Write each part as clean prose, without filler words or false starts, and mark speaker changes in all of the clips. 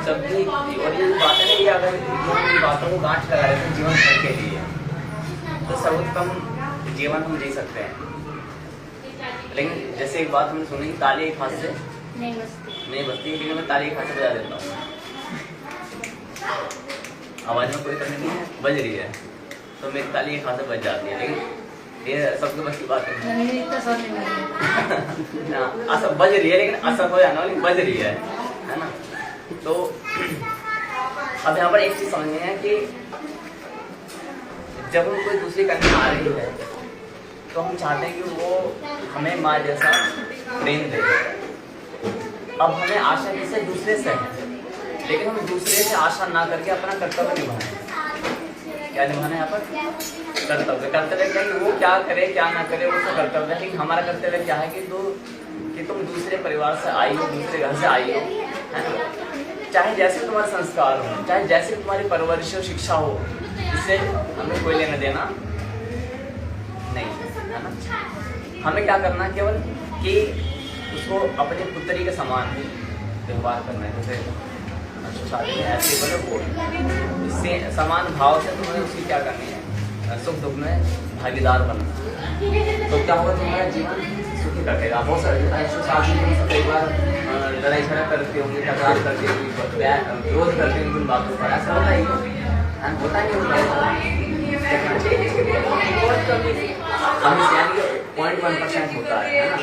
Speaker 1: सबकी और ये बात है कि अगर इन बातों को गांठ लगा लेते हैं जीवन भर के लिए तो सर्वोत्तम जीवन हम जी सकते हैं। लेकिन जैसे एक बात हमने सुनी, ताली एक हाथ से नहीं बजती, लेकिन मैं ताली एक हाथ से बजा देता हूँ। आवाज में कोई कमी नहीं है, बज रही है तो मेरी ताली एक हाथ से बज जाती है। लेकिन ये सबके बस की बात है असर बज रही है, लेकिन असर हो जाना वाली बज रही है ना। तो अब यहाँ पर एक चीज समझनी है कि जब हम कोई दूसरी करने आ रही है तो हम चाहते हैं कि वो हमें माँ जैसा प्रेम दे। अब हमें आशा जैसे दूसरे से है, लेकिन हम दूसरे से आशा ना करके अपना कर्तव्य निभाएं। क्या निभाना है यहाँ पर? कर्तव्य। कर्तव्य क्या है? वो क्या करे क्या ना करे वो उसका कर्तव्य है। लेकिन हमारा कर्तव्य क्या है कि तुम दूसरे परिवार से आई हो, दूसरे घर से आई हो, है ना। चाहे जैसे तुम्हारे संस्कार हो, चाहे जैसे तुम्हारी परवरिश हो, शिक्षा हो, इससे हमें कोई लेना देना नहीं है ना। हमें क्या करना है केवल कि उसको अपने पुत्री के समान ही व्यवहार करना है। जैसे शादी में ऐसे बोले वो इससे समान भाव से तुम्हें उसकी क्या करनी है, सुख दुख में भागीदार बनना। तो क्या होगा, तुम्हारा जीवन सुखी कटेगा। बहुत सारे शादी में कई बार लड़ाई झगड़ा करती होंगी, तकरार करती होंगी, विरोध करती होंगी उन बातों पर। ऐसा होता ही होता नहीं होता 0.1% होता है ना।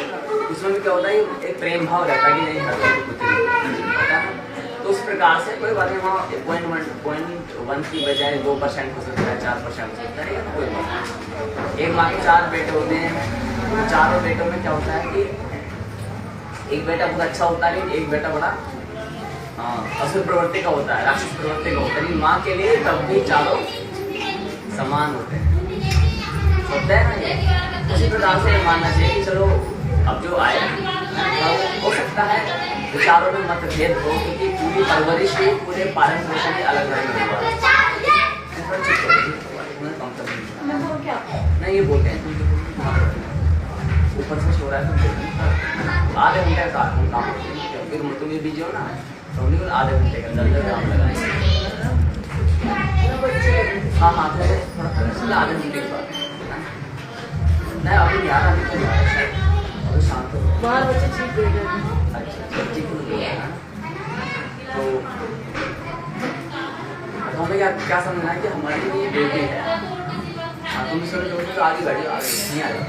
Speaker 1: उसमें भी क्या होता है, एक प्रेम भाव रहता है कि नहीं हर कुछ होता है। तो उस प्रकार से कोई बात नहीं, वहाँ 0.1 की बजाय 2% हो सकता है, 4% हो सकता है, कोई बात नहीं। एक माँ के 4 बेटे होते हैं, चारों बेटों में क्या होता है कि एक बेटा बहुत अच्छा होता है, एक बेटा बड़ा असुर प्रवृत्ति का होता है, राक्षस प्रवृत्ति का होता है। लेकिन माँ के लिए तब भी चारों समान होते हैं, होता है ना ये। उसी प्रकार से मानना चाहिए कि चलो अब जो आए हो सकता है विचारों में मतभेद हो, क्योंकि पूरी परवरिश ही पूरे पालन पोषण ही अलग अलग हुआ है। नहीं ये बोलते हैं ऊपर से सो रहा है, आधे घंटे का काम फिर तुम ये बिजी हो ना, तो आधे घंटे के अंदर काम लगाएंगे। हाँ हाँ थोड़ा आधे घंटे के बाद नहीं, अभी नहीं आ रहा, शांत हो बाहर बच्चे ठीक हो गए। अच्छा ठीक हो गया। तो हमें क्या समझना है कि हमारी ये बेटी है। तुम सर तो आगे बढ़ी नहीं आ रही।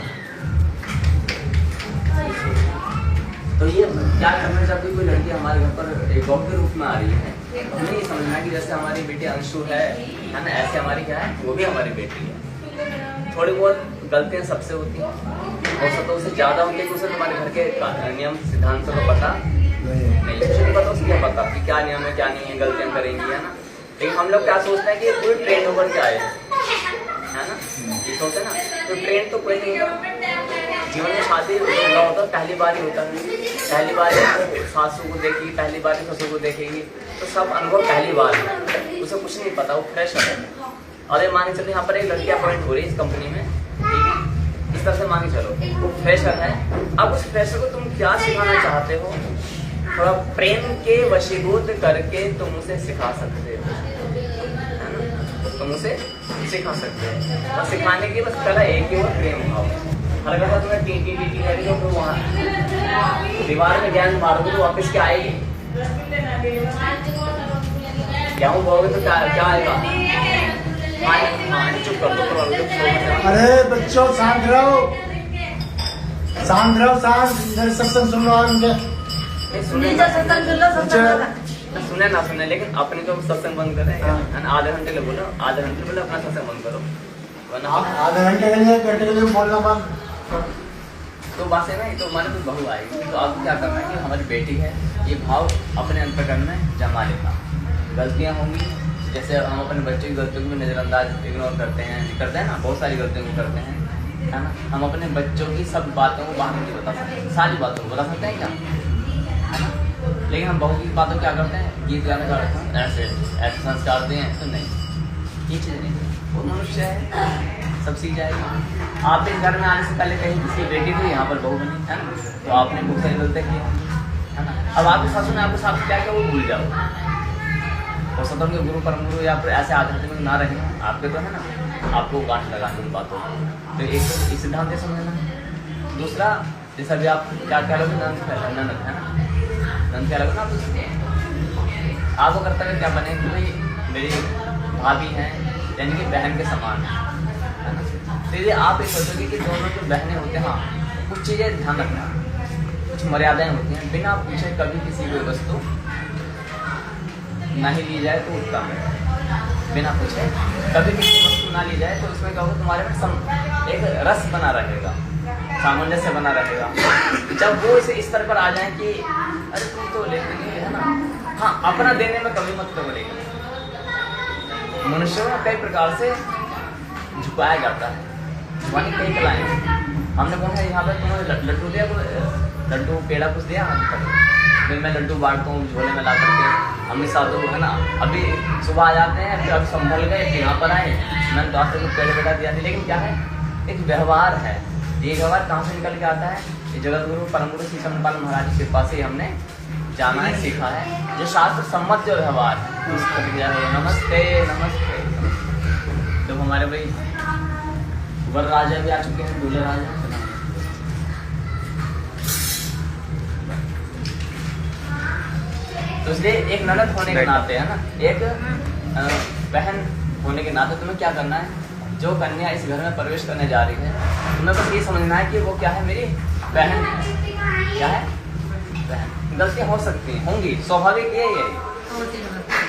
Speaker 1: तो ये क्या करना चाहती, कोई लड़की हमारे घर पर एक डॉग के रूप में आ रही है, तो हमें ये समझना है कि जैसे हमारी बेटी अंशु है ना, ऐसे हमारी क्या है, वो भी हमारी बेटी है। थोड़ी बहुत गलतियाँ सबसे होती हैं, हो सकता है उससे ज़्यादा होती है कि उसे तुम्हारे घर के नियम सिद्धांतों को पता नहीं, उसे नहीं पता, उसे क्या पता कि क्या नियम है क्या नहीं है, गलतियाँ करेंगी, है ना। लेकिन हम लोग क्या सोचते हैं कि कोई ट्रेन होकर के आए, है ना, ये सोचते हैं ना। तो ट्रेन तो कोई नहीं है। जीवन में शादी होता होता पहली बार ही होता है, पहली बार सासू को देखेगी, पहली बार ससुर को देखेगी, तो सब अनुभव पहली बार है, उसे कुछ नहीं पता, वो फ्रेश है। और ये मान के चलो यहाँ पर एक लड़की अपॉइंट हो रही है इस कंपनी में, इस तरह से मान के चलो वो फ्रेशर है। अब उस फ्रेशर को तुम क्या सिखाना चाहते हो, थोड़ा प्रेम के वशीभूत करके तुम उसे सिखा सकते हो, है ना, तुम उसे सिखा सकते हो। और सिखाने की बस कला एक ही, वो प्रेम भाव। हर अगर तुम्हें टी करेगी तो वहाँ दीवार में ज्ञान मारोगे तो वापस क्या आएगी, क्या बोलोगे तो क्या आएगा। चुप कर दो।
Speaker 2: अरे बच्चों शांत रहो, शांत रहो, शांत। मेरे सत्संग सुन लो,
Speaker 1: सुने ना सुने, लेकिन अपने तो सत्संग बंद करें। आधे घंटे ले बोलो, आधे घंटे बोलो, अपना सत्संग बंद करो, वरना
Speaker 2: आधे घंटे के लिए घंटे के लिए बोलना बंद।
Speaker 1: तो बात है ना, तो हमारे तो बहू आएगी, तो आपको क्या करना है कि हमारी बेटी है, ये भाव अपने अंतःकरण में जमा लेना। गलतियाँ होंगी, जैसे हम अपने बच्चे की गलतियों को नज़रअंदाज इग्नोर करते हैं ना, बहुत सारी गलतियों को करते हैं, है ना। हम अपने बच्चों की सब बातों को बाहर नहीं बता सकते, सारी बातों को बता सकते हैं क्या, है ना। लेकिन हम बहू की बातों क्या करते हैं, गीत गाने का ऐसे संस्कार दें तो नहीं, ये चीज़ नहीं। वो मनुष्य है, सब सीख जाएगा। आप इस घर में आने से पहले कहीं किसी बेटी थी, यहाँ पर बहू बनी, है ना, तो आपने बहुत सारी गलतियाँ की, है ना। अब आपके सासू ने आपके साथ क्या किया वो भूल जाओ, हो सकता है गुरु परम गुरु या फिर ऐसे आध्यात्मिक ना रहे आपके तो है ना, आपको गांठ लगाने की बातों तो एक तो इस सिद्धांत से समझना। दूसरा जैसा भी आप क्या क्या लोगे नंद है ना, नंद क्या लोगे ना, तो आपको कर्तव्य क्या बने कि भाई मेरी भाभी हैं यानी कि बहन के समान है ना। तो यदि आप ये सोचोगे कि दोनों जो बहनें होते हैं, हाँ कुछ चीज़ें ध्यान रखना, कुछ मर्यादाएं होती हैं, बिना पूछे कभी किसी कोई वस्तु ना ही ली जाए तो उत्तम है। बिना पूछे कभी किसी वस्तु ना ली जाए तो उसमें क्या होगा, तुम्हारे में एक रस बना रहेगा, सामंजस्य बना रहेगा। जब वो इस स्तर पर आ जाए कि अरे तुम तो लेते नहीं है ना, हाँ अपना देने में कभी मत करो। लेकिन मनुष्यों में कई प्रकार से झुकाया जाता है, झुकाने कई कलाएं। हमने कौन है यहाँ पर तुम्हें लड्डू दिया, लड्डू पेड़ा कुछ दिया, फिर मैं लड्डू बांटता हूँ झोले में ला करके। हमने साधु है ना अभी सुबह आ जाते हैं, फिर अभी संभल गए, फिर यहाँ पर आए, मैंने डॉक्टर को पेड़ बेटा दिया थी। लेकिन क्या है, एक व्यवहार है। ये व्यवहार कहाँ से निकल के आता है, ये जगत गुरु परम गुरु श्री चंद्रपाल महाराज की कृपा से हमने जाना है, सीखा है। जो शास्त्र सम्मत जो व्यवहार है उस प्रक्रिया है। नमस्ते नमस्ते। तो हमारे भाई वर राजा भी आ चुके हैं, दूल्हे राजा। तो इसलिए एक ननद होने के नाते है ना, एक बहन होने के नाते तुम्हें क्या करना है, जो कन्या इस घर में प्रवेश करने जा रही है तुम्हें बस ये समझना है कि वो क्या है, मेरी बहन है। क्या है, बहन। गलतियां हो सकती हैं, होंगी, स्वाभाविक है, ये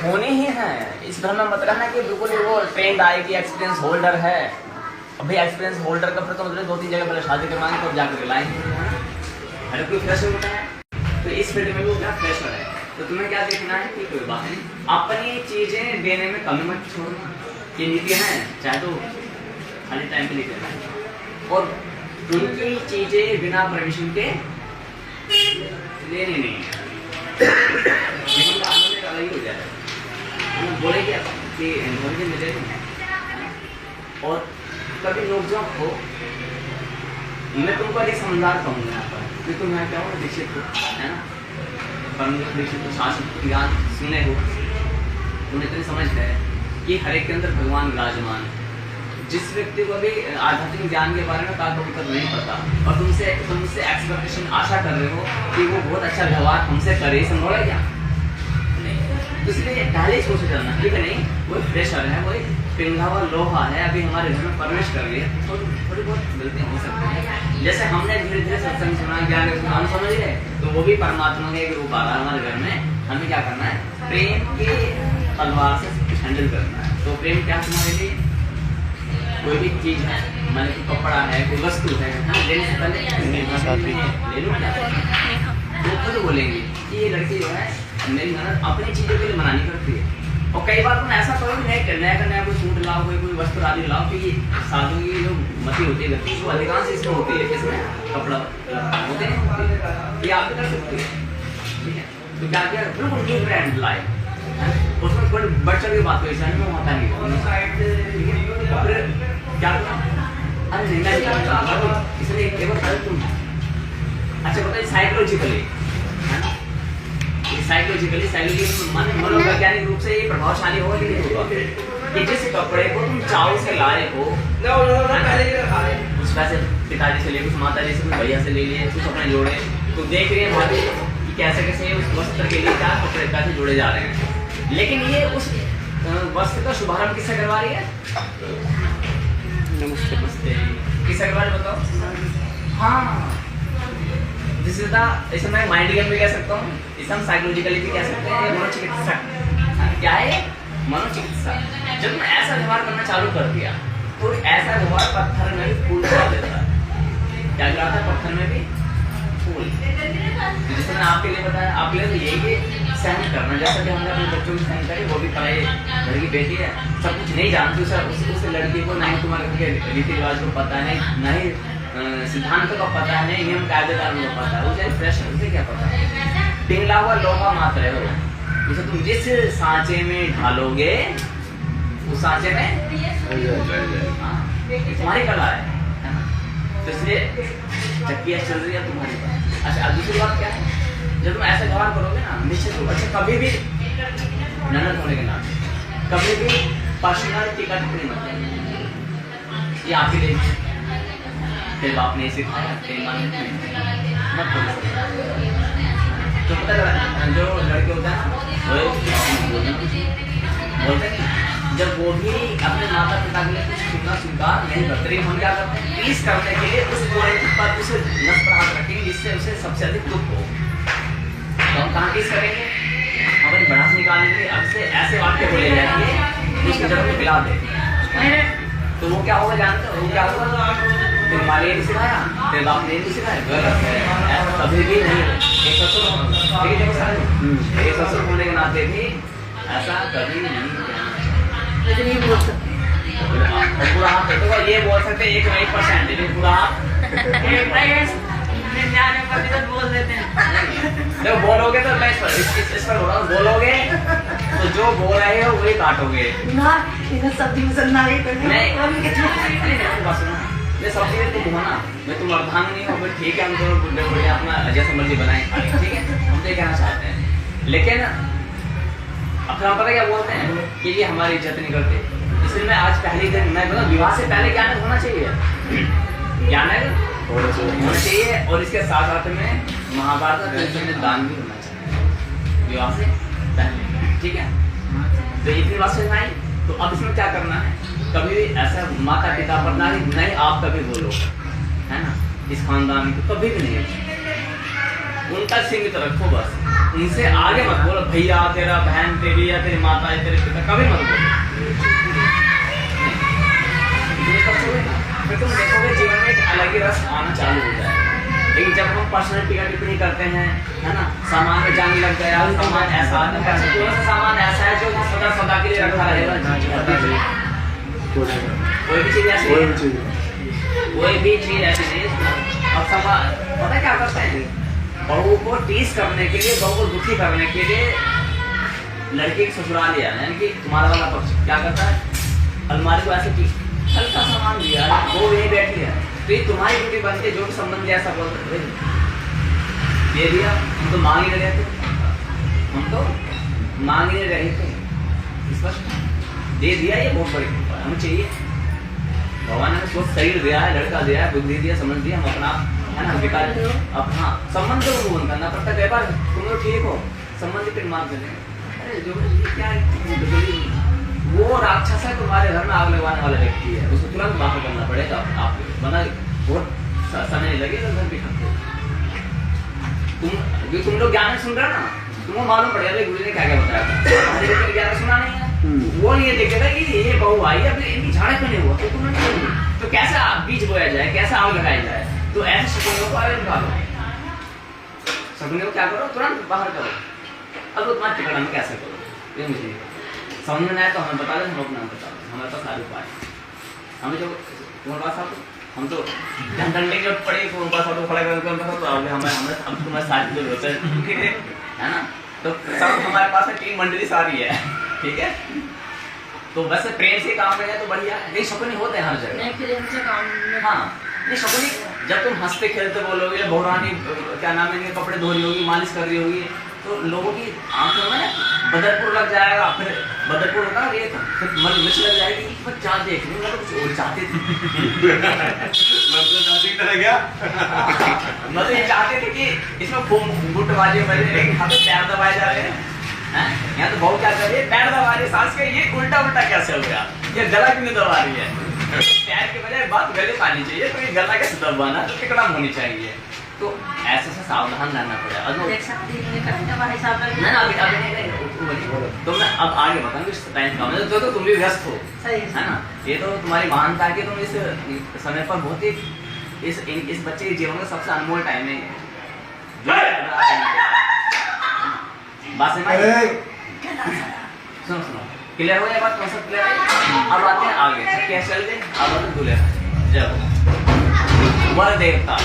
Speaker 1: होनी ही है। इस घर में मत रहना कि बिल्कुल वो ट्रेंड आएगी, एक्सपीरियंस होल्डर है। अभी एक्सपीरियंस होल्डर का फिर तो मतलब 2-3 जगह पहले शादी करवाएंगे तो जाकर लाएंगे। हर कोई फ्रेशर होता है, तो इस फील्ड में भी क्या फ्रेशर है। तो तुम्हें क्या देखना है कि कोई बात नहीं, अपनी चीजें देने में कमी मत छोड़ना। ये नीति है, चाहे तो खाली टाइम पे लेकर आए, और उनकी चीजें बिना परमिशन के लेनी नहीं है। जीवन का आनंद अलग ही हो जाए। हम बोले कि मिले नहीं है, और कभी नोकझोंक हो, मैं तुमको अधिक समझदार कहूँगा यहाँ पर, क्योंकि तुम यहाँ क्या हो, दीक्षित हो, है ना, परम दीक्षित हो, शास्त्र ज्ञान सुने हो, तुम इतनी समझ गए कि हर एक के अंदर भगवान विराजमान है। जिस व्यक्ति को भी आध्यात्मिक ज्ञान के बारे में कागज नहीं पता और तुमसे एक्सपेक्टेशन आशा कर रहे हो कि वो बहुत अच्छा व्यवहार हमसे करे, संभव है क्या? नहीं। तो इसलिए पहले सोच करना ठीक है, नहीं वो प्रेशर है, वो पिघला हुआ लोहा है, अभी हमारे घर में प्रवेश कर रही है, तो थोड़ी बहुत गलतियाँ हो सकती है। जैसे हमने धीरे धीरे सत्संग सुना, ज्ञान हम समझ गए, तो वो भी परमात्मा का एक रूप आ रहा है हमारे घर में। हमें क्या करना है, प्रेम के तलवार से हैंडल करना है। तो प्रेम क्या तुम्हारे लिए, कोई भी चीज है, माने कोई कपड़ा है, कोई वस्तु है, लेने से पहले ले लो क्या, वो खुद बोलेंगे कि ये लड़की जो है मेरी ननद अपनी चीजों के लिए मना नहीं करती है। और कई बार तुम ऐसा करो कि नहीं करना है, कोई सूट लाओ, कोई वस्त्र आदि लाओ, कि साधु की जो मति होती है व्यक्ति वो अधिकांश इसमें होती है, इसमें कपड़ा होते हैं, ये आप कर सकते हैं। ठीक है, तो क्या किया, बिल्कुल न्यू ब्रांड लाए, उसमें थोड़ी बढ़ चढ़ के बात हुई, इसमें वो होता नहीं। क्या अरे नहीं, इसलिए एक बार तुम अच्छा बताइए, साइकोलॉजिकली मनोवैज्ञानिक रूप से ये प्रभावशाली होगा कि नहीं होगा कि जिस कपड़े को तुम चाव से लाए हो, कुछ पैसे पिताजी से ले, कुछ माता जी से, कुछ भैया से ले लिए, कुछ अपने जोड़े, तो देख रहे हैं भाभी कि कैसे कैसे उस वस्त्र के लिए क्या कपड़े पैसे जोड़े जा रहे हैं। लेकिन ये उस वस्त्र का शुभारंभ किससे करवा रही है? नमस्ते नमस्ते, किससे करवा रही बताओ? हाँ, दिस इज द, इसे मैं माइंड गेम भी कह सकता हूँ, इसे हम साइकोलॉजिकली भी कह सकते हैं, मनोचिकित्सक। क्या है? मनोचिकित्सक। जब तुम ऐसा व्यवहार करना चालू कर दिया तो ऐसा व्यवहार पत्थर में भी फूल गिरा देता है। क्या गिराता है? पत्थर में भी फूल। जिसने मैंने आपके लिए बताया, आपके लिए तो यही कि सहन करना, जैसा कि हमने अपने बच्चों की सहन करी, वो भी पढ़ाई, घर की बेटी है, सब कुछ नहीं जानती, उस लड़की को नहीं तुम्हारे रीति रिवाज को पता है, नहीं सिद्धांत का पता है, नहीं नियम कायदेदार को पता है, उसे फ्रेश उसे क्या पता है? पिघला हुआ लोहा मात्र है वो, उसे तुम जिस सांचे में ढालोगे उस सांचे में तुम्हारी कला है ना। तो इसलिए चक्किया चल रही है तुम्हारी पास। अच्छा, अब दूसरी बात क्या है, जब तुम ऐसा व्यवहार करोगे ना, निश्चित रूप से कभी भी ननद होने के नाते कभी भी पर्सनल टिकट नहीं मतलब ये आपके लिए फिर बाप ने सिखाया तेरी माँ ने मत तो पता है जो लड़के होते हैं वो बोलते हैं जब वो भी अपने माता पिता के लिए कुछ सुनना स्वीकार नहीं करते हम क्या करते हैं प्लीज करने के लिए उस पॉइंट पर उसे नस पर हाथ रखेंगे जिससे उसे सबसे अधिक दुख हो। तो हम कहाँ प्लीज करेंगे हमारी बढ़ास निकालेंगे अब से ऐसे वाक्य बोले जाएंगे उसकी जगह पिला दे तो वो क्या होगा जानते हो वो क्या होगा तेरे माँ ने नहीं सिखाया तेरे बाप ने नहीं सिखाया ऐसा कभी भी नहीं एक ससुर होने के नाते भी ऐसा कभी नहीं कहना
Speaker 3: बोल सकते
Speaker 1: पूरा हाथ देखो ये बोल सकते 1% लेकिन पूरा हाथ
Speaker 3: 99% बोल देते हैं।
Speaker 1: जब बोलोगे तो मैं इस पर बोल रहा हूँ बोलोगे तो जो बोल रहे हो वही काटोगे
Speaker 3: ना इन्हें सब्जी में ना ये करने
Speaker 1: मैं सब चीज़ तो घुमाना मैं तुम अर्धांग नहीं हो फिर ठीक है हम तो बुढ़े बुढ़े अपना जैसे मर्जी बनाए ठीक है हम तो ये कहना चाहते हैं लेकिन अब हम पता क्या बोलते हैं कि ये हमारी इज्जत नहीं करते इसलिए मैं आज पहले दिन मैं बोला विवाह से पहले क्या होना चाहिए ज्ञान होना चाहिए और इसके साथ साथ में महाभारत में दान भी होना चाहिए विवाह से पहले ठीक है तो इतनी बात समझ आई तो अब इसमें क्या करना है कभी भी ऐसा माता पिता पर नहीं आप कभी बोलो है ना इस खानदान को कभी भी नहीं उनका सीमित रखो बस उनसे आगे मत बोलो भैया तेरा बहन तेरी या तेरी माता या तेरे पिता कभी मत बोलो फिर तुम देखोगे जीवन में एक अलग ही रस आना चालू हो जाएगा लेकिन जब हम पर्सनल टिप्पणी करते हैं है ना सामान में जाने लग गया सामान ऐसा थोड़ा सा सामान ऐसा है जो सदा सदा के लिए रखा रहेगा कोई भी चीज ऐसी कोई भी चीज ऐसी नहीं अब सामान पता क्या करते हैं बहू को टीस करने के लिए बहू को दुखी करने के लिए लड़के की ससुराल लिया यानी कि तुम्हारा वाला पक्ष क्या करता है अलमारी को ऐसे हल्का सामान दिया वो यही बैठ गया तो ये तुम्हारी ड्यूटी बनती है जो भी संबंध ऐसा बोल दे दिया हम तो मांग ही रहे थे हम तो मांग ही रहे थे स्पष्ट दे दिया ये बहुत बड़ी हमें चाहिए भगवान ने बहुत शरीर दिया है लड़का दिया है बुद्धि दिया समझ दिया हम अपना है ना विकास अब हाँ संबंध को भूल करना पड़ता है व्यापार तुम लोग ठीक हो संबंध फिर मार देने अरे जो क्या वो राक्षस है तुम्हारे घर में आग लगवाने वाला व्यक्ति है उसको तुरंत बाहर करना पड़ेगा आप वरना बहुत समय लगेगा घर भी तुम लोग ज्ञान सुन रहे हो ना तुमको मालूम पड़ेगा गुरु ने क्या क्या बताया हमारे लोग ज्ञान सुना नहीं है वो नहीं देखेगा कि ये बहू आई अब इनकी झाड़े क्यों नहीं हुआ तो तुमने तो कैसे बीज बोया जाए कैसे आग लगाई जाए तो ऐसे शकुनियों को आगे निकालो शकुनियों को क्या करो तुरंत बाहर करो अब वो तुम्हारे टिकट में कैसे करो ये मुझे समझ में आया तो हमें बता दें हम अपना बता दें हमारे पास सारे उपाय हमें जो तुम्हारे पास आप हम तो डंडे जब पड़े तो उनका फोटो खड़ा करके तो हमें अब तुम्हारे साथ जो होता है ना तो सब हमारे पास टीम मंडली सारी है ठीक है तो वैसे प्रेम से काम में है तो बढ़िया नहीं शकुनी होते हैं हर जगह हाँ नहीं शकुनी जब तुम हंसते खेलते बोलोगे बहुरानी क्या नाम है कपड़े धो रही होगी मालिश कर रही होगी तो लोगों की आंखों में बदरपुर लग जाएगा फिर बदरपुर होगा ये फिर मन मिर्च लग जाएगी मैं क्या देख रही हूँ कुछ और चाहते थे मतलब ये चाहते थे कि इसमें खूब गुटबाजी बजे लेकिन यहाँ पे पैर दबाए जा रहे हैं यहाँ तो बहुत क्या कर रही है पैर दबा रही है सांस के ये उल्टा उल्टा कैसे हो गया ये गला क्यों नहीं दबा रही है पैर के बजाय बात गले में आनी चाहिए तो ये गला कैसे दबाना तो टिकड़ा होनी चाहिए तो ऐसे से सावधान रहना पड़ेगा ना अभी तो मैं अब आगे बताऊंगी इस टाइम का मतलब तो तुम भी व्यस्त हो है ना ये तो तुम्हारी महानता है कि तुम इस समय पर बहुत ही इस बच्चे के जीवन का सबसे अनमोल टाइम है बात सुनो सुनो क्लियर हो जाए बात कौन सा क्लियर है अब आते हैं आगे कैसे चल गए अब आते दूल्हे जब वर देवता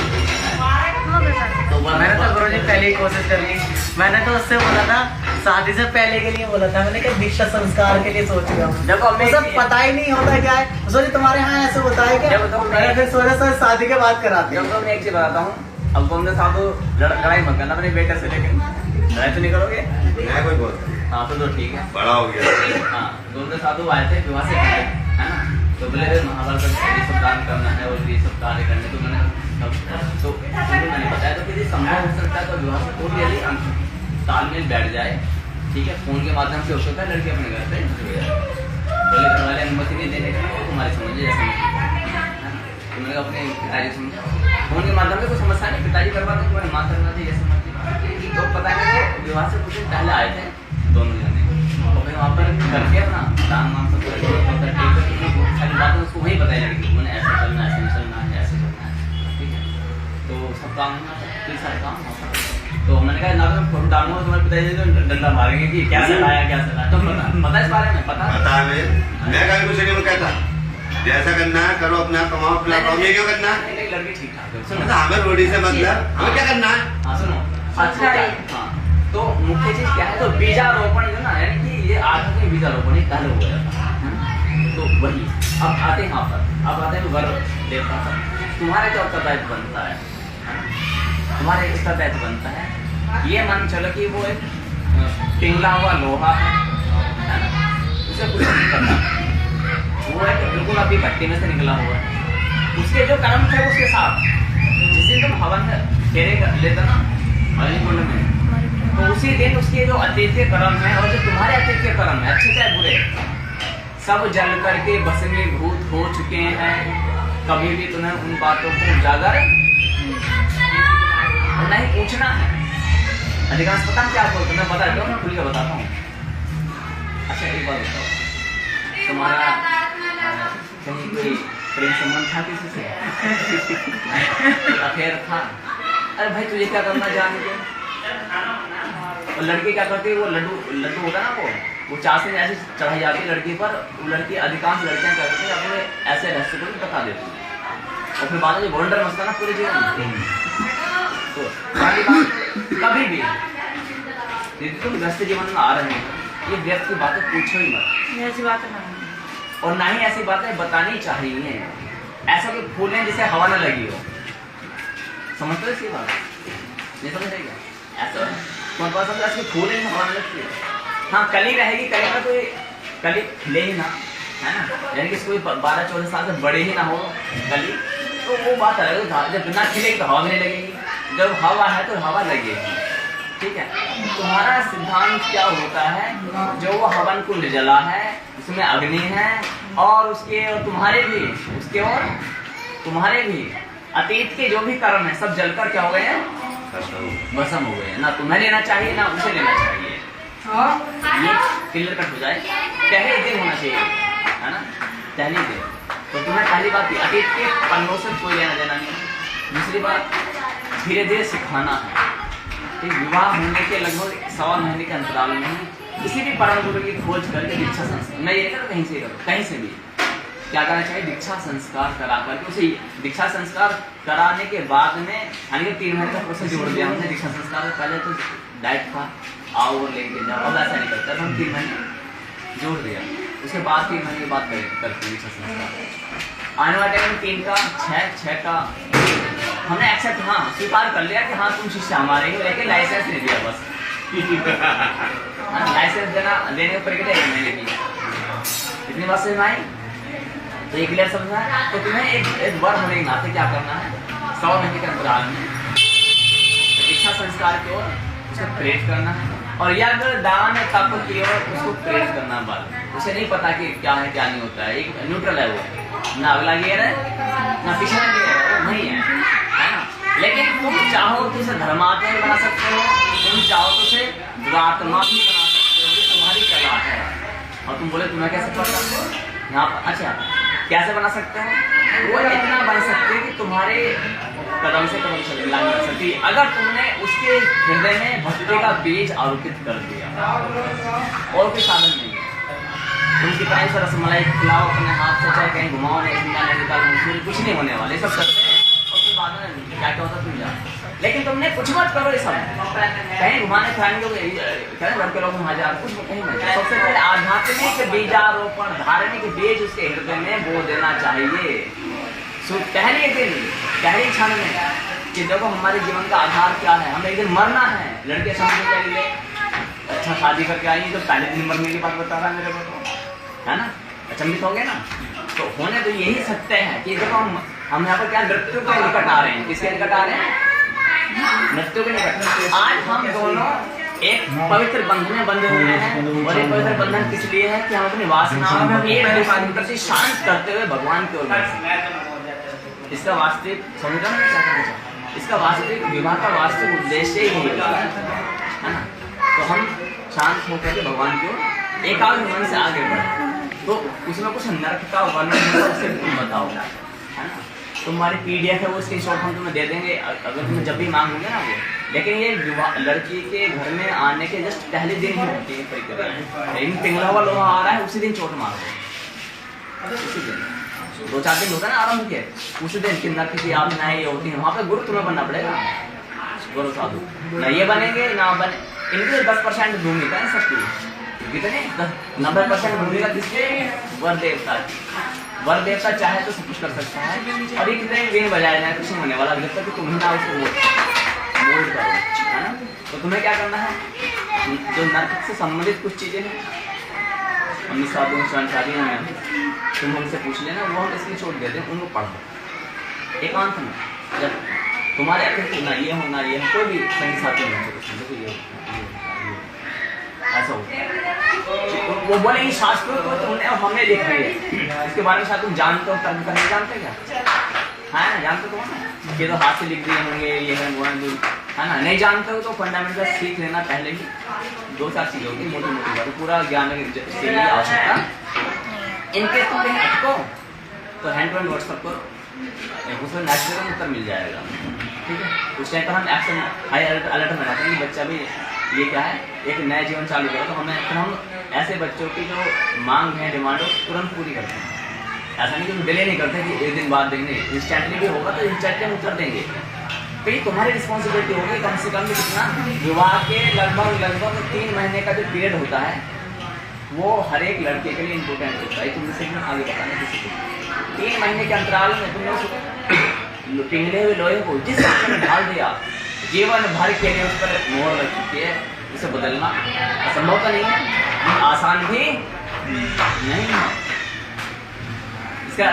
Speaker 3: तो मैंने तो गुरुजी पहले ही कोशिश कर ली मैंने तो उससे बोला था शादी से पहले के लिए बोला था मैंने कहा दीक्षा संस्कार के लिए सोच रहा हूँ
Speaker 1: देखो
Speaker 3: मुझे पता ही नहीं होता क्या है सोचे तुम्हारे यहाँ ऐसे होता है क्या मैंने फिर सोचा सर शादी के बाद कराते
Speaker 1: जब तो मैं एक चीज बताता हूँ अब तुमने साधु लड़ाई मत करना अपने बेटे से लेकर लड़ाई तो नहीं करोगे
Speaker 4: मैं कोई बोलता
Speaker 1: हाँ तो ठीक है,
Speaker 4: बड़ा हो गया।
Speaker 1: हाँ दोनों साधु आए थे विवाह से पहले, है ना, तो बोले महाभारत ये सब दान करना है और ये सब कार्य करने, तो मैंने तो मैंने बताया तो कि संभव हो सकता है तो विवाह से पूरी यदि तालमेल बैठ जाए, ठीक है, फोन के माध्यम से हो सकता है लड़की अपने घर पे बोले घर वाले अनुमति नहीं देने का, तुम्हारे समझिए तुमने अपने पिताजी समझ फोन के माध्यम से कोई समस्या नहीं, पिताजी करवा दे तुम्हारे माँ करना चाहिए समझ, तो पता नहीं तो विवाह से कुछ दिन पहले आए थे दोनों जने, और फिर वहाँ पर करके अपना दान वान सब सारी बातें उसको वही बताई लड़की को, ऐसा चलना है, ऐसे नहीं चलना है, ऐसे चलना है, ठीक है, तो सब काम कई सारे काम होता है। तो मैंने कहा ना तो फोटो डालूंगा तुम्हारे पिताजी तो डंडा मारेंगे कि क्या चलाया क्या चलाया, तो पता इस बारे में पता
Speaker 4: मैं कभी कुछ नहीं कहता, जैसा करना है करो, अपना कमाओ, अपना कमाओ, ये क्यों करना है?
Speaker 1: नहीं लड़की ठीक ठाक है,
Speaker 4: सुनो
Speaker 1: सुनो
Speaker 4: हमें रोटी से मतलब हमें क्या करना है?
Speaker 1: हाँ सुनो, अच्छा हाँ, तो मुख्य चीज क्या है, तो बीजारोपण जो ना, यानी कि ये आत्मिक बीजारोपण ही पहले हो जाता है, तो वही अब आते हैं यहाँ पर, अब आते हैं वर देवता पर, तुम्हारे जो उत्तरदायित्व बनता है, तुम्हारे उत्तरदायित्व बनता है, ये मान चलो कि वो एक पिघला हुआ लोहा है ना, उसे कुछ नहीं करना, वो एक बिल्कुल अभी भट्टी में से निकला हुआ है, उसके जो कर्म थे उसके साथ जिस दिन तुम हवन फेरे लेते ना अग्निकुंड में, तो उसी दिन उसके जो अतीतीय कर्म है और जो तुम्हारे अतीतीय कर्म है, अच्छे चाहे बुरे, सब जल करके भस्मीभूत हो चुके हैं, कभी भी तुम्हें उन बातों को उजागर और नहीं पूछना है। अधिकांश पता क्या बोलते मैं बता दो, मैं खुल के बताता हूँ। अच्छा एक बात बताओ, तुम्हारा कहीं कोई प्रेम संबंध था किसी से? अफेयर था? अरे भाई तुझे क्या करना जानते, और लड़की क्या करती है, वो लड्डू होता है ना, वो चाशनी ऐसे चढ़ाई जाती है लड़की पर, वो लड़की अधिकांश लड़कियां क्या करती है अपने ऐसे रहस्य को बता देती है, और फिर बाद में गोल्डन मस्ता ना पूरे जीवन में, तो कभी भी यदि तुम व्यस्त जीवन में आ रहे हो, ये व्यस्त की बातें पूछो ही मत,
Speaker 5: ऐसी बात ना,
Speaker 1: और ना ही ऐसी बातें बतानी चाहिए। ऐसा कोई फूल है जिसे हवा न लगी हो, समझते हो इसी बात? नहीं समझ क्या? ऐसा तुम्हारे पास अगर ऐसे फूल है हवा न लगती है, हाँ कली रहेगी, कली में कोई कली खिले ही ना, है ना, यानी कि कोई 12-14 साल से बड़े ही ना हो कली, तो वो बात अलग है, जब बिना खिलेगी तो हवा नहीं लगेगी, जब हवा है तो हवा लगेगी, ठीक है। तुम्हारा सिद्धांत क्या होता है, जो वो हवन कुंड जला है उसमें अग्नि है, और उसके और तुम्हारे भी, उसके और तुम्हारे भी अतीत के जो भी कर्म है सब जलकर क्या हो गए हैं, भस्म हो गए हैं, ना तुम्हें लेना चाहिए ना उसे लेना चाहिए, ये क्लियर कट हो जाए, पहले दिन होना चाहिए, है ना, पहले दिन, तो तुम्हें पहली बात अतीत के पन्नों से कोई लेना देना नहीं। दूसरी बात धीरे धीरे सिखाना है, ठीक, विवाह होने के लगभग 1.25 महीने के अंतराल में किसी भी परम गुरु की खोज करके दीक्षा संस्कार, मैं ये करूँ कहीं से करूँ, कहीं से भी क्या करना चाहिए, दीक्षा संस्कार करा करके उसे दीक्षा संस्कार कराने के बाद में, यानी कि 3 महीने का प्रोसेस जोड़ दिया हमने दीक्षा संस्कार, पहले तो डाइट था आओ और लेके जाओ, अब ऐसा नहीं करता, हम 3 महीने जोड़ दिया, उसके बाद 3 महीने के बाद करते दीक्षा संस्कार, आने वाले टाइम 3 का 6 का हमने एक्सेप्ट, हाँ स्वीकार कर लिया कि हाँ तुम शिष्य हमारे ही, लेकिन लाइसेंस नहीं दिया बस लाइसेंस देने की प्रक्रिया 1 महीने की, इतनी बात समझ में आई, तो ये क्लियर समझना है। तो तुम्हें एक वर होने के नाते क्या करना है, 100 महीने के अंतराल में दीक्षा संस्कार की ओर उसको प्रेरित करना है, और या अगर दान तप की ओर उसको प्रेरित करना, बात उसे नहीं पता कि क्या है क्या नहीं होता है, एक न्यूट्रल है वो, ना अगला गियर है ना पिछला गियर है, वो नहीं है ना, लेकिन तुम चाहो तो उसे धर्मात्मा भी बना सकते हो, तुम चाहो तो उसे दुरात्मा भी बना सकते हो, ये तुम्हारी कला है, और तुम बोले तुम्हें कैसे पता यहाँ पर, अच्छा कैसे बना सकते हो, वो इतना बन सकते हैं कि तुम्हारे कदम से कदम चले लग सकती है, अगर तुमने उसके हृदय में भक्ति का बीज आरोपित कर दिया, और कोई साधन नहीं है, तुम कितना से रसमलाई खिलाओ अपने हाथ से, चाहे कहीं घुमाओ नहीं, कुछ नहीं होने वाले, सब करते हैं, और फिर बाद में क्या क्या होता तुम जाओ, लेकिन तुमने कुछ मत करो, ये सब कहीं घुमाने फिराने के घर के लोग वहाँ जा कुछ कहीं नहीं, सबसे पहले आध्यात्मिक बीजारोपण, धार्मिक बीज उसके हृदय में बो देना चाहिए, पहले दिन पहले क्षण में कि देखो हमारे जीवन का आधार क्या है, हमें एक दिन मरना है, लड़के समझने के लिए अच्छा शादी करके आई तो पहले दिन मरने की बात बता रहा है मेरे को, तो है ना, अचंभित हो गया ना। तो होने तो यही सत्य है कि देखो हम यहाँ पर क्या मृत्यु के निकट आ रहे हैं, किसके निकट आ रहे हैं, मृत्यु के निकट। आज हम दोनों एक पवित्र बंधन में बंधे हुए हैं, और एक पवित्र बंधन किस लिए है कि हम अपनी वासनाओं में एक दूसरे प्रति शांत करते हुए भगवान की ओर बढ़ें। इसका वास्तविक समझा ना क्या कहना चाहता हूं? इसका वास्तविक विवाह का वास्तविक उद्देश्य ही है ना। तो हम शांत होकर के भगवान की ओर एकाग्र मन से आगे बढ़े। तो उसमें कुछ नरक का वर्णन है, उससे तुम बताओ, है ना। तुम्हारी PDF है वो स्क्रीनशॉट हम तुम्हें दे देंगे अगर तुम्हें जब भी मांगोगे ना वो। लेकिन ये लड़की के घर में आने के जस्ट पहले दिन ही होती है प्रक्रिया, लेकिन पिघला हुआ लोहा आ रहा है उसी दिन चोट मार दो, उसी दिन 2-4 दिन होता है ना आरंभ के, उसी दिन कि नरक की आप नए होती है, वहाँ पे गुरु तुम्हें बनना पड़ेगा, गुरु साधु ना ये बनेंगे ना बने। इनके 10% भूमिका है सबकी, कितने 90% भूमिका किसके, वर देवता। वर देवता चाहे तो सब कुछ कर सकता है, और ये कितने वेन बजाया जाए कुछ नहीं होने वाला जब तक कि तुम ही ना उसको मोल्ड करो, है ना। तो तुम्हें क्या करना है, जो नर्क से संबंधित कुछ चीजें हैं, हम साधु शादियों में तुम हमसे पूछ लेना, वो हम इसलिए छोड़ देते हैं, उनको पढ़ो एकांत में। जब तुम्हारे ना ये हो कोई भी संगी साथी नहीं, ऐसा होता वो बोलेंगे शास्त्रों को तुमने अब हमने लिख रही है, इसके बारे में शायद तुम जानते हो, कर्म करने जानते क्या, है ना, जानते तो ना, ये तो हाथ से लिख दिए होंगे, ये है वो है ना। नहीं जानते हो तो फंडामेंटल सीख लेना, पहले ही 2-4 चीजें होगी मोटी मोटी बात, पूरा ज्ञान से ही आवश्यकता। इनके तुम कहीं अटको तो हैंड टू हैंड व्हाट्सअप करो, उसमें नेचुरल उत्तर मिल जाएगा, ठीक है। उस टाइम पर हम एक्शन हाई अलर्ट में रहते हैं कि बच्चा भी ये क्या है, एक नया जीवन चालू करो। तो हम ऐसे बच्चों की जो मांग है, डिमांड है, तुरंत पूरी करते हैं। ऐसा नहीं कि डिले नहीं करते कि एक दिन बाद देंगे, इंस्टेंटली भी होगा तो इंस्टेंटली उत्तर देंगे। तो ये तुम्हारी रिस्पॉन्सिबिलिटी होगी कम से कम कितना, विवाह के लगभग 3 महीने का जो पीरियड होता है वो हर एक लड़के के लिए इम्पोर्टेंट होता है। तुम जैसे आगे बताना किसी को 3 महीने के अंतराल में तुमने पिघले हुए लोहे को जिस में ढाल दिया, जीवन भर के लिए उस पर मोहर लग चुकी है, उसे बदलना असंभव तो नहीं है, आसान भी नहीं है। इसका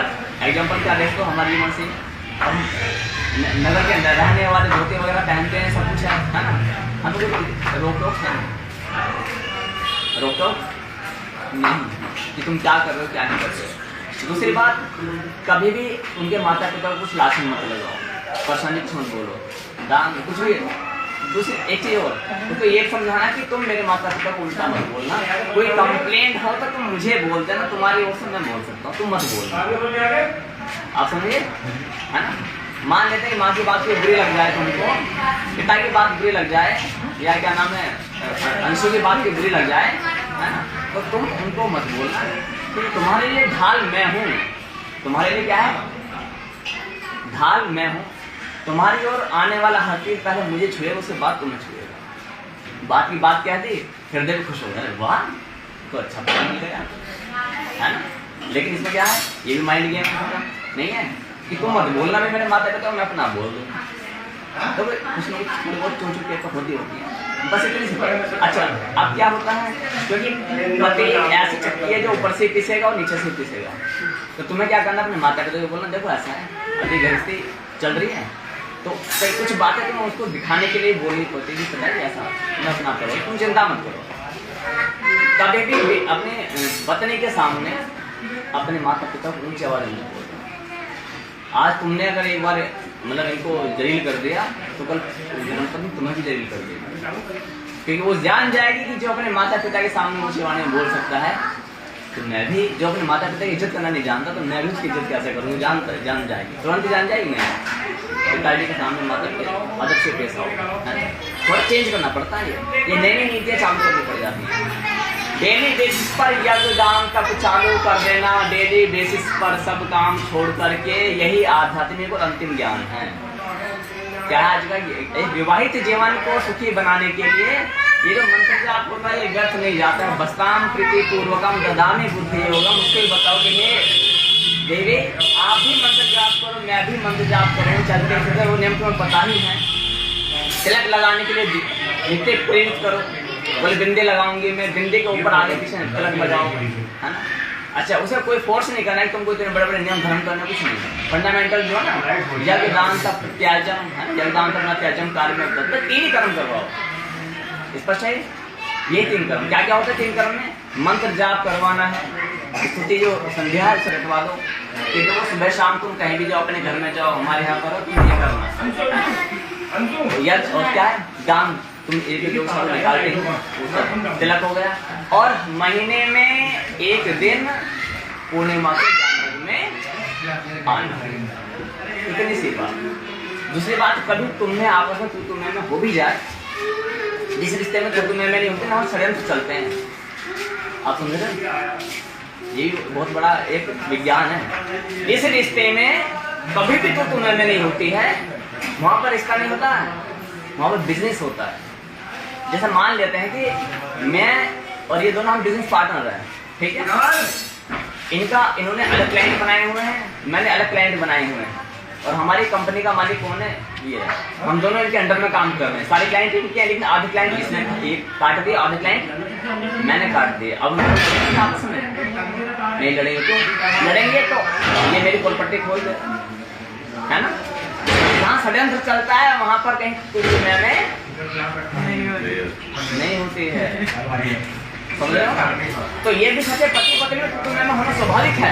Speaker 1: एग्जाम्पल क्या देखो, हमारे जीवन से हम नगर के अंदर रहने वाले धोती वगैरह पहनते हैं, सब कुछ है ना, हम रोक टोक है, रोक टोक नहीं कि तुम क्या कर रहे हो क्या नहीं कर रहे हो। दूसरी बात, कभी भी उनके माता पिता को कुछ लाश मत लगाओ, पर्सनलिटी मत बोलो, दान कुछ भी। दूसरी एक चीज और, तो ये समझाना कि तुम मेरे माता पिता को उल्टा मत बोलना, कोई कंप्लेंट हो तो तुम मुझे बोल देना, तुम्हारी ओर से मैं बोल सकता हूँ, तुम मत बोलना। आप समझिए, है ना। मान लेते हैं माँ की बात की बुरी लग जाए तुमको, पिता की बात बुरी लग जाए, या क्या नाम है अंशु की बात की बुरी लग जाए, है ना, तो तुम उनको मत बोलना, क्योंकि तुम्हारे लिए ढाल मैं हूँ। तुम्हारे लिए क्या है, ढाल मैं हूँ। तुम्हारी ओर आने वाला हर चीज पहले मुझे छुएगा, उससे बात तुम्हें छुएगा। बात की बात क्या थी, हृदय को खुश हो जाए, वाह तो अच्छा पता मिल गया, है ना। लेकिन इसमें क्या है, ये भी माइंड गेम नहीं है कि तुम मत बोलना भी मेरे माता पिता, मैं अपना बोल दूँ, तो कुछ ना कुछ बहुत चोट के होती है, बस इतनी सी। अच्छा अब क्या होता है, क्योंकि पति ऐसी चक्की है जो ऊपर से पिसेगा और नीचे से पिसेगा, तो तुम्हें क्या करना, अपने माता पिता को बोलना, देखो ऐसा है, अभी गृहस्थी चल रही है, तो कई कुछ बातें तुम्हें उसको दिखाने के लिए बोलनी पड़ती है, पता है ऐसा मैं अपना करो, तुम चिंता मत करो। कभी भी अपने पत्नी के सामने अपने माता पिता को ऊंची आवाज में बोलो। आज तुमने अगर एक बार मतलब इनको जलील कर दिया, तो कल जन्म पर तुम्हें भी जलील कर देगा, क्योंकि वो जान जाएगी कि जो अपने माता पिता के सामने ऊंची आवाज में बोल सकता है, तो मैं भी जो अपने माता पिता की इज्जत करना नहीं जानता, तो मैं भी उसकी इज्जत कैसे करूँगी, जान जाएगी, तुरंत जान जाएगी। नहीं पिताजी के सामने माता पिता अदब से पेश आओ, थोड़ा चेंज करना पड़ता है। ये नई नई नीतियाँ चालू करनी पड़ जाती है। डेली बेसिस पर यज्ञदान तक चालू कर देना, डेली बेसिस पर सब काम छोड़ करके, यही आध्यात्मिक और अंतिम ज्ञान है। क्या है आज का एक विवाहित जीवन को सुखी बनाने के लिए ये जो मंत्र आपको ना ये व्यर्थ नहीं जाता है। बस्ताम प्रीति पूर्वकम ददामी बुद्धि योगम, उसको बताओ कि हे देवी आप भी मंत्र जाप करो, मैं भी मंत्र जाप करूँ, चलते फिरते वो नियम तुम्हें पता ही है। तिलक लगाने के लिए नित्य प्रेरित करो, बोले बिंदे लगाऊंगी मैं, बिंदे के ऊपर आगे पीछे पलक बजाऊंगी, है ना। अच्छा, उसे कोई फोर्स नहीं करना है तुमको इतने बड़े बड़े नियम धर्म करना, कुछ नहीं। फंडामेंटल जो है ना, यज्ञदान तप त्याजम, है ना, यज्ञदान तप त्याजम कार्य में तो 3 ही कर्म करवाओ। स्पष्ट है ये 3 कर्म। क्या क्या होता है 3 कर्म में? मंत्र जाप करवाना है, स्तुति जो संध्या है उसे रखवा दो, कि वो सुबह शाम तुम कहीं भी जाओ, अपने घर में जाओ, हमारे यहाँ करो, तुम ये करना। यज्ञ और क्या है? दान, तुम एक जो निकालते हो, तिलक हो गया। और महीने में 1 दिन पूर्णिमा के जागरण में आना, इतनी सी बात। दूसरी बात, कभी तुम्हें आपस में तू तुम्हें में हो भी जाए, जिस रिश्ते में तू तुम्हें में नहीं होते ना, वो षड्यंत्र चलते हैं। आप समझ रहे हैं? ये बहुत बड़ा एक विज्ञान है। इस रिश्ते में कभी भी तो तुम्हें में नहीं होती है, वहां पर इसका नहीं होता है, वहां पर बिजनेस होता है। जैसे मान लेते हैं कि मैं और ये दोनों हम बिजनेस पार्टनर हैं, ठीक है। इन्होंने अलग क्लाइंट बनाए हुए हैं, मैंने अलग क्लाइंट बनाए हुए हैं, और हमारी कंपनी का मालिक कौन है? ये है। हम दोनों इनके अंडर में काम कर रहे हैं। सारे क्लाइंट इनके हैं, लेकिन आधे क्लाइंट इसने एक काट दिए, आधे क्लाइंट मैंने काट दिए। अब आपस में नहीं लड़ेंगे तो ये मेरी कोलपट्टी खोल दे, है ना। जहाँ षड्यंत्र चलता है वहां पर कहीं कुछ में नहीं होती है, समझ रहे हो ना। तो ये भी सच्चे पति पत्नी में होना स्वाभाविक है,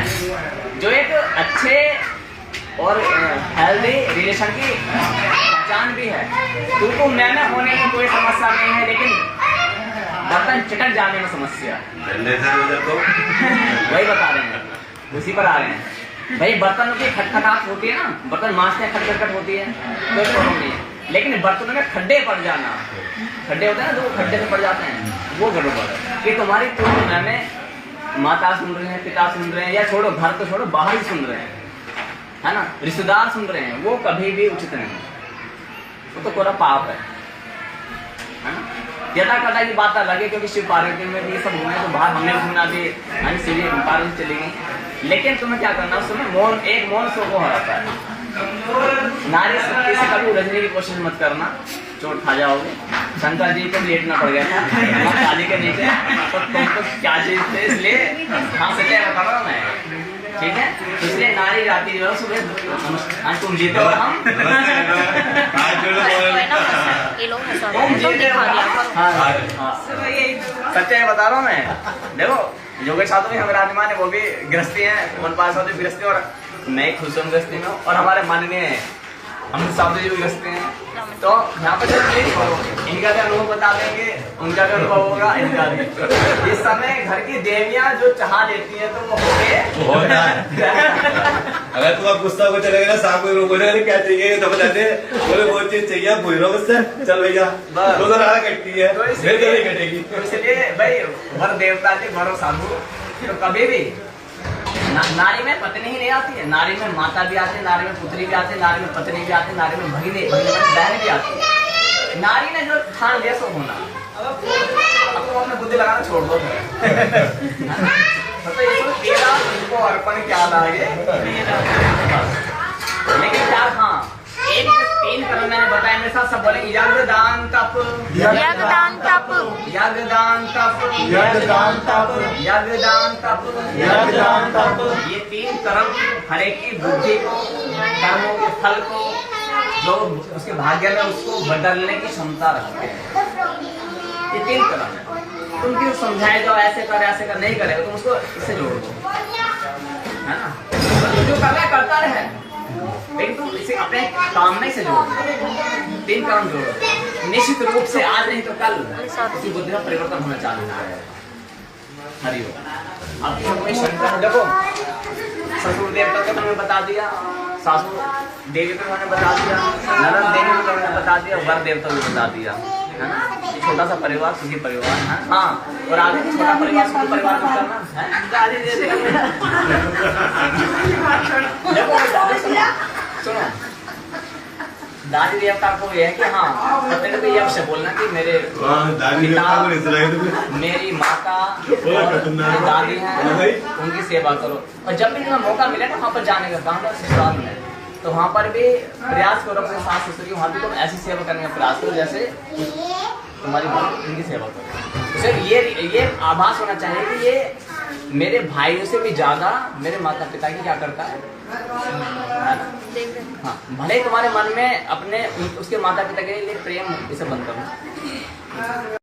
Speaker 1: जो एक अच्छे और हेल्दी रिलेशन की पहचान भी है। तुमको मैं होने में कोई समस्या नहीं है, लेकिन बर्तन चटक जाने में समस्या। वही बता रहे हैं, उसी पर आ रहे हैं भाई। बर्तनों की खटखटाहट होती है ना, बर्तन मांजते हैं, खटखट होती है, कोई प्रॉब्लम नहीं है। लेकिन बर्तनों में खड्डे पड़ जाना, खड्डे होते हैं ना, जो खड्डे से पड़ जाते हैं, वो गड़बड़ है। कि तुम्हारी तुलना में माता सुन रहे हैं, पिता सुन रहे हैं, या छोड़ो घर तो छोड़ो, बाहर ही सुन रहे हैं, है ना, रिश्तेदार सुन रहे हैं, वो कभी भी उचित नहीं, वो तो पूरा पाप है ना। यथा कथा की बात अलग है, क्योंकि शिव पार्वती में भी सब घूमे, तो बाहर हमने घूमना भी, शिव पार्वती चली गई। लेकिन तुम्हें क्या करना, उस समय एक मौन सो को हराता है। नारी शक्ति से कभी उलझने की कोशिश मत करना, चोट खा जाओगे। शंकर जी को लेटना पड़ गया था शादी के नीचे, तो तुमको क्या चीज थे, इसलिए हाँ सच्चाई बता रहा हूँ मैं, ठीक है। इसलिए नारी जाती जो है सुबह तुम जीते हो, हम सच्चाई बता रहा हूँ मैं। देखो योगेश साधु भी हमारे आत्मा ने, वो भी गृहस्थी है, वनपाल साधु भी गृहस्थी, और मैं खुश हूँ गृहस्थी में, और हमारे माननीय अमित साधु जी भी गृहस्थी हैं। तो यहाँ पर इनका भी अनुभव बता देंगे, उनका भी अनुभव होगा, इनका भी। इस समय घर की देवियां जो चाह देती हैं तो वो हो गए।
Speaker 4: अगर तुम अब गुस्सा को चले गए ना, साहब को बोले क्या चाहिए, तो बताते बोले वो चीज चाहिए, भूल रहा मुझसे, चल भैया दो राह कटती है, नहीं कटेगी।
Speaker 1: तो इसलिए भाई वर देवता के भरो साधु, तो कभी भी नारी में पत्नी ही नहीं आती है, नारी में माता भी आती है, नारी में पुत्री भी आती है, नारी में पत्नी भी आती है, नारी में भगिनी बहन भी आती है। नारी ने जो ठान लिया सो होना, अब तो अपने बुद्धि लगाना छोड़ दो। तो ये तो तेरा तुमको अर्पण क्या लागे, लेकिन क्या, हाँ एक 3 कर्म मैंने बताया, मेरे साथ सब बोलेंगे, यज्ञदान तप,
Speaker 2: यज्ञदान तप,
Speaker 1: यज्ञदान तप,
Speaker 2: यज्ञदान तप,
Speaker 1: यज्ञदान तप,
Speaker 2: यज्ञदान तप।
Speaker 1: ये 3 कर्म हर एक की बुद्धि को, कर्मों के फल को, जो उसके भाग्य में उसको बदलने की क्षमता रखते हैं। ये 3 कर्म है। तुम क्यों समझाए जाओ ऐसे कर नहीं करेगा, तुम उसको इससे जोड़ दो, है ना। जो कर रहा है करता रहे, लेकिन तुम इसे अपने काम में से जोड़ो, 3 कर्म जोड़ो। निश्चित रूप से आज नहीं तो कल उसकी बुद्धि में परिवर्तन होना चालू हो जाएगा। हरिओम। आपकी शंकर देखो, ससुर देवता को तुमने बता दिया, सासू देवी को मैंने बता दिया, नरद देवी को मैंने बता दिया, वर देवता को बता दिया, है ना। छोटा सा परिवार, सुखी परिवार है, हाँ। और आगे छोटा परिवार, सुखी परिवार में करना है। सुनो, दादी देवता को यह है कि हाँ पत्नी को ये अवश्य बोलना कि मेरे पिता, मेरी माता और मेरी दादी हैं, उनकी सेवा करो। और जब भी तुम्हें मौका मिले ना वहाँ पर जाने का, गाँव ससुराल में, तो वहाँ पर भी प्रयास करो अपने सास ससुर की, वहाँ भी तुम ऐसी सेवा करने का प्रयास करो जैसे तुम्हारी बहू इनकी सेवा करो। तो सिर्फ ये आभास होना चाहिए कि ये मेरे भाइयों से भी ज्यादा मेरे माता पिता की क्या करता है ना? हाँ, भले ही तुम्हारे मन में अपने उसके माता पिता के लिए प्रेम इसे बंद करो।